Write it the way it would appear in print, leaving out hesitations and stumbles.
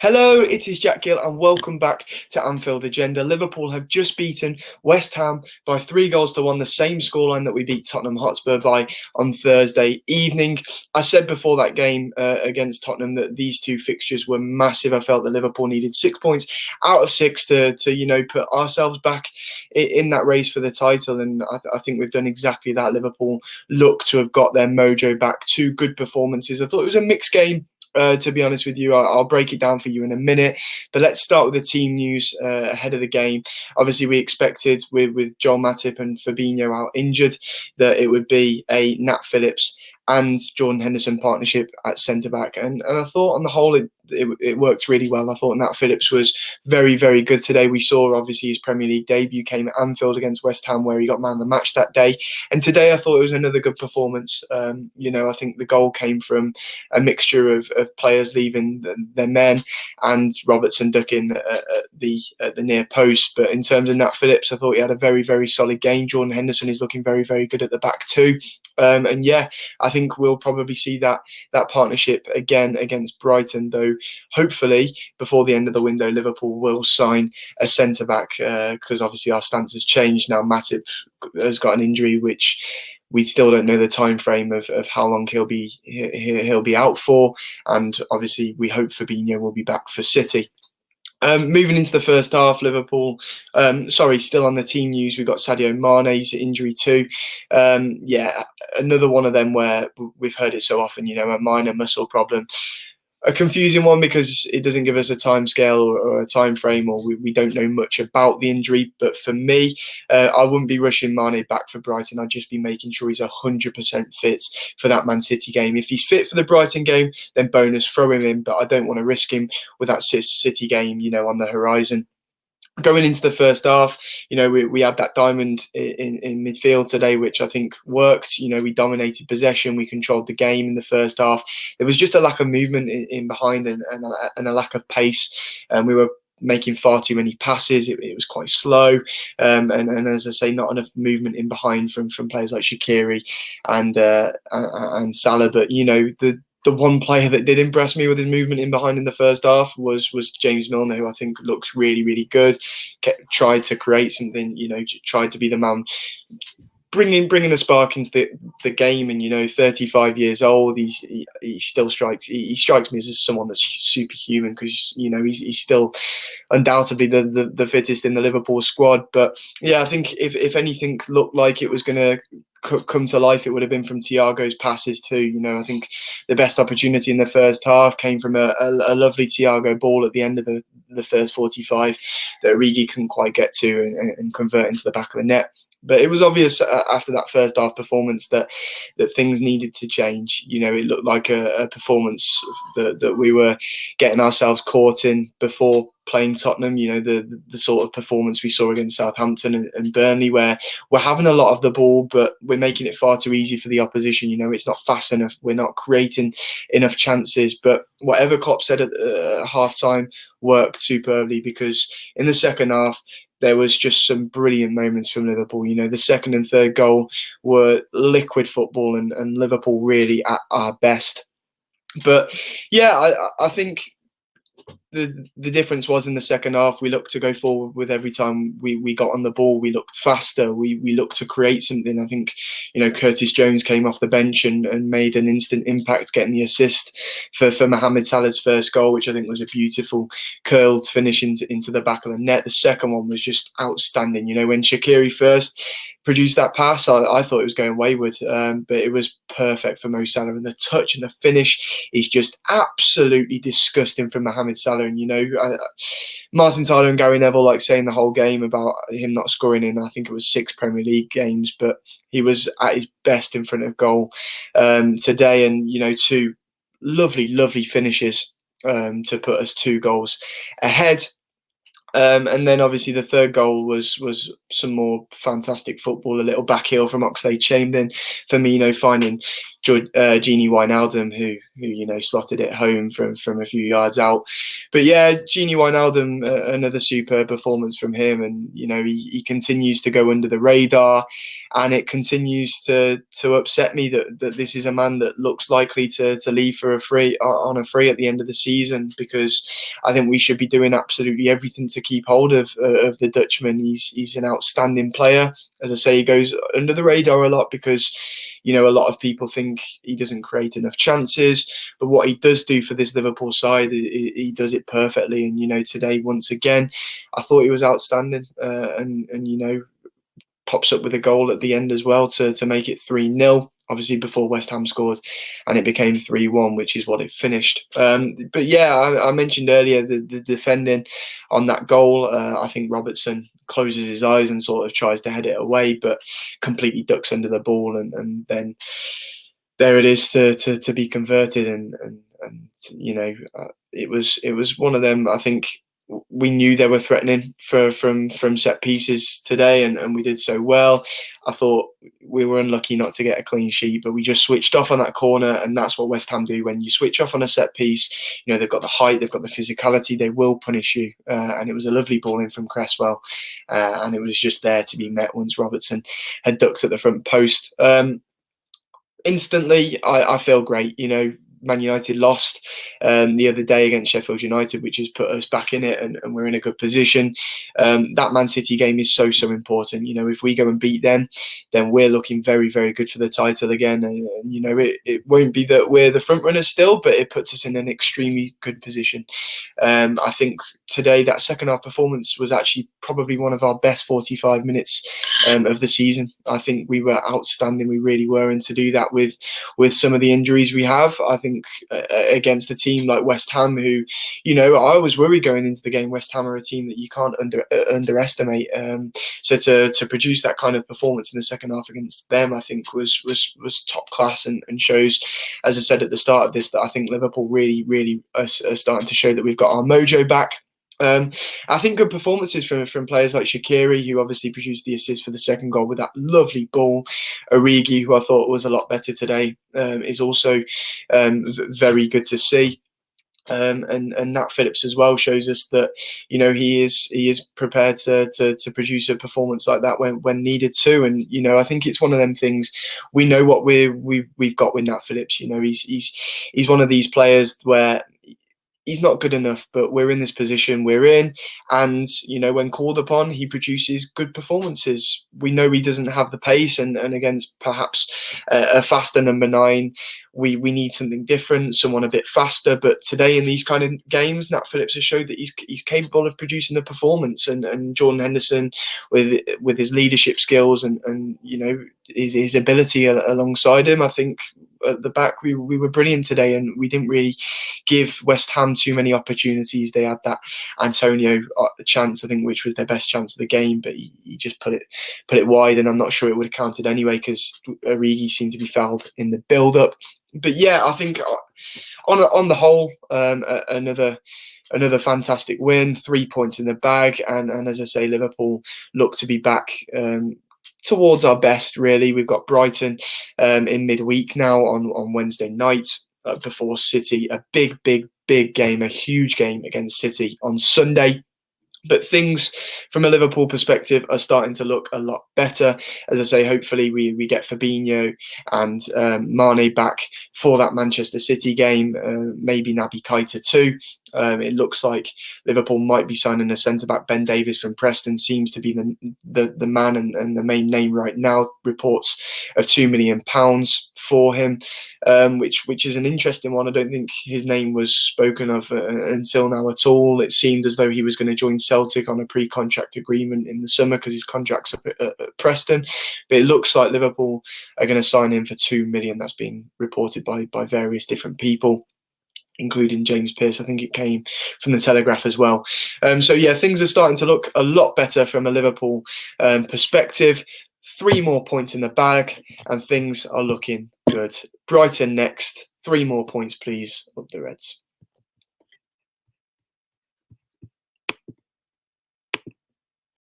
Hello, it is Jack Gill and welcome back to Anfield Agenda. Liverpool have just beaten West Ham by 3 goals to 1, the same scoreline that we beat Tottenham Hotspur by on Thursday evening. I said before that game against Tottenham that these two fixtures were massive. I felt that Liverpool needed 6 points out of 6 to put ourselves back in that race for the title, and I think we've done exactly that. Liverpool look to have got their mojo back. 2 good performances. I thought it was a mixed game. To be honest with you, I'll break it down for you in a minute. But let's start with the team news ahead of the game. Obviously, we expected with Joel Matip and Fabinho out injured that it would be a Nat Phillips and Jordan Henderson partnership at centre-back. And I thought on the whole it worked really well. I thought Nat Phillips was very, very good today. We saw obviously his Premier League debut came at Anfield against West Ham where he got man of the match that day. And today I thought it was another good performance. I think the goal came from a mixture of players leaving their men and Robertson ducking at the near post. But in terms of Nat Phillips, I thought he had a very, very solid game. Jordan Henderson is looking very, very good at the back too. I think we'll probably see that partnership again against Brighton, though hopefully before the end of the window Liverpool will sign a centre-back because obviously our stance has changed now. Matip has got an injury which we still don't know the time frame of how long he'll be out for, and obviously we hope Fabinho will be back for City. Moving into the first half, Liverpool, still on the team news, we've got Sadio Mane's injury too. Another one of them where we've heard it so often, a minor muscle problem. A confusing one because it doesn't give us a time scale or a time frame, or we don't know much about the injury. But for me, I wouldn't be rushing Mane back for Brighton. I'd just be making sure he's 100% fit for that Man City game. If he's fit for the Brighton game, then bonus, throw him in. But I don't want to risk him with that City game, on the horizon. Going into the first half, we had that diamond in midfield today, which I think worked. We dominated possession, we controlled the game in the first half. There was just a lack of movement in behind and a lack of pace, and we were making far too many passes. It was quite slow, and as I say, not enough movement in behind from players like Shaqiri and Salah. But the one player that did impress me with his movement in behind in the first half was James Milner, who I think looks really, really good. Tried to create something, tried to be the man, bringing a spark into the game. And 35 years old, he still strikes me as someone that's superhuman because he's still undoubtedly the fittest in the Liverpool squad. But yeah, I think if anything looked like it was going to come to life, it would have been from Thiago's passes too. I think the best opportunity in the first half came from a lovely Thiago ball at the end of the first 45 that Origi couldn't quite get to and convert into the back of the net. But it was obvious after that first half performance that things needed to change. It looked like a performance that we were getting ourselves caught in before playing Tottenham. The sort of performance we saw against Southampton and Burnley, where we're having a lot of the ball, but we're making it far too easy for the opposition. It's not fast enough. We're not creating enough chances. But whatever Klopp said at half time worked superbly, because in the second half, there was just some brilliant moments from Liverpool. The second and third goal were liquid football and Liverpool really at our best. But yeah, I think the difference was in the second half, we looked to go forward with every time we got on the ball. We looked faster. We looked to create something. I think, Curtis Jones came off the bench and made an instant impact, getting the assist for Mohamed Salah's first goal, which I think was a beautiful curled finish into the back of the net. The second one was just outstanding. When Shaqiri first produced that pass, I thought it was going wayward, but it was perfect for Mo Salah. And the touch and the finish is just absolutely disgusting from Mohamed Salah. And Martin Tyler and Gary Neville like saying the whole game about him not scoring in, I think it was 6 Premier League games, but he was at his best in front of goal today. And 2 lovely finishes to put us 2 goals ahead. And then obviously the third goal was some more fantastic football, a little back heel from Oxlade-Chamberlain. Firmino finding Genie Wijnaldum, who slotted it home from a few yards out. But yeah, Genie Wijnaldum, another superb performance from him, and he continues to go under the radar, and it continues to upset me that this is a man that looks likely to leave for a free at the end of the season, because I think we should be doing absolutely everything to keep hold of the Dutchman. He's an outstanding player. As I say, he goes under the radar a lot because a lot of people think he doesn't create enough chances, but what he does do for this Liverpool side, he does it perfectly. And today, once again, I thought he was outstanding, and pops up with a goal at the end as well to make it 3-0. Obviously, before West Ham scored, and it became 3-1, which is what it finished. But yeah, I mentioned earlier the defending on that goal. I think Robertson closes his eyes and sort of tries to head it away, but completely ducks under the ball, and then there it is to be converted. And it was one of them. I think we knew they were threatening from set pieces today, and we did so well. I thought we were unlucky not to get a clean sheet, but we just switched off on that corner, and that's what West Ham do. When you switch off on a set piece, they've got the height, they've got the physicality, they will punish you. And it was a lovely ball in from Cresswell, and it was just there to be met once Robertson had ducked at the front post. Instantly, I feel great. Man United lost the other day against Sheffield United, which has put us back in it, and we're in a good position. That Man City game is so important. If we go and beat them, then we're looking very, very good for the title again. And it won't be that we're the front runners still, but it puts us in an extremely good position. I think today that second half performance was actually probably one of our best 45 minutes of the season. I think we were outstanding. We really were, and to do that with some of the injuries we have, I think against a team like West Ham, who, I was worried going into the game. West Ham are a team that you can't underestimate. So to produce that kind of performance in the second half against them, I think was top class, and shows, as I said at the start of this, that I think Liverpool really are starting to show that we've got our mojo back. I think good performances from players like Shaqiri, who obviously produced the assist for the second goal with that lovely ball. Origi, who I thought was a lot better today, is also very good to see. And Nat Phillips as well shows us that he is prepared to produce a performance like that when needed to. And I think it's one of them things. We know what we've got with Nat Phillips. He's one of these players where he's not good enough, but we're in this position we're in, and when called upon, he produces good performances. We know he doesn't have the pace, and against perhaps a faster number 9, we need something different, someone a bit faster. But today in these kind of games, Nat Phillips has showed that he's capable of producing a performance, and Jordan Henderson with his leadership skills and his ability alongside him, I think at the back we were brilliant today, and we didn't really give West Ham too many opportunities. They had that Antonio chance, I think, which was their best chance of the game, but he just put it wide, and I'm not sure it would have counted anyway because Origi seemed to be fouled in the build-up. But yeah, I think on the whole, another fantastic win, 3 points in the bag, and as I say, Liverpool look to be back towards our best. Really, we've got Brighton in midweek now on Wednesday night before City. A big game, a huge game against City on Sunday. But things from a Liverpool perspective are starting to look a lot better. As I say, hopefully we get Fabinho and Mane back for that Manchester City game, maybe Naby Keita too. It looks like Liverpool might be signing a centre-back. Ben Davies from Preston seems to be the man and the main name right now. Reports of £2 million for him, which is an interesting one. I don't think his name was spoken of until now at all. It seemed as though he was going to join Celtic on a pre-contract agreement in the summer because his contract's up at Preston. But it looks like Liverpool are going to sign him for £2 million. That's been reported by various different people, including James Pearce. I think it came from the Telegraph as well. So yeah, things are starting to look a lot better from a Liverpool perspective. 3 more points in the bag, and things are looking good. Brighton next. 3 more points, please, up the Reds.